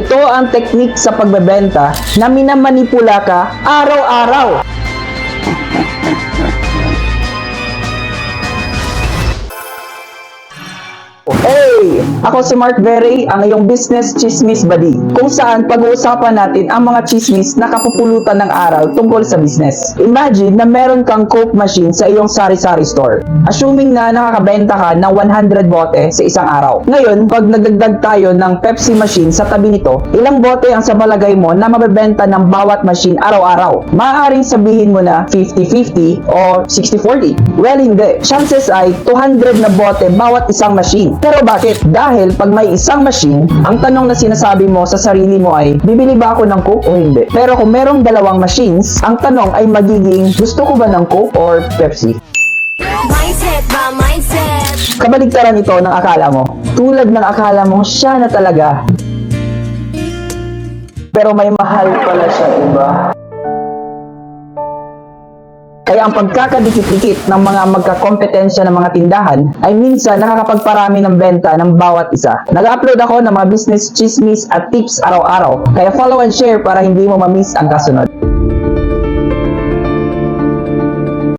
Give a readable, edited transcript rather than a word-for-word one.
Ito ang teknik sa pagbebenta na minamanipula ka araw-araw. Hey! Ako si Mark Berry, ang iyong business chismis buddy, kung saan pag-uusapan natin ang mga chismis na kapupulutan ng araw tungkol sa business. Imagine na meron kang Coke machine sa iyong sari-sari store. Assuming na nakakabenta ka ng 100 bote sa isang araw. Ngayon, pag nagdagdag tayo ng Pepsi machine sa tabi nito, ilang bote ang sa palagay mo na mabebenta ng bawat machine araw-araw? Maaaring sabihin mo na 50-50 o 60-40. Well, hindi. Chances ay 200 na bote bawat isang machine. Pero bakit? Dahil pag may isang machine, ang tanong na sinasabi mo sa sarili mo ay, bibili ba ako ng Coke o hindi? Pero kung merong dalawang machines, ang tanong ay magiging, gusto ko ba ng Coke or Pepsi? Mindset ba? Mindset! Kabaligtaran ito ng akala mo. Tulad ng akala mo, siya na talaga. Pero may mahal pala siya, diba? Kaya ang pagkakadikit-dikit ng mga magkakompetensya ng mga tindahan ay minsan nakakapagparami ng benta ng bawat isa. Nag-upload ako ng mga business chismis at tips araw-araw. Kaya follow and share para hindi mo ma-miss ang kasunod.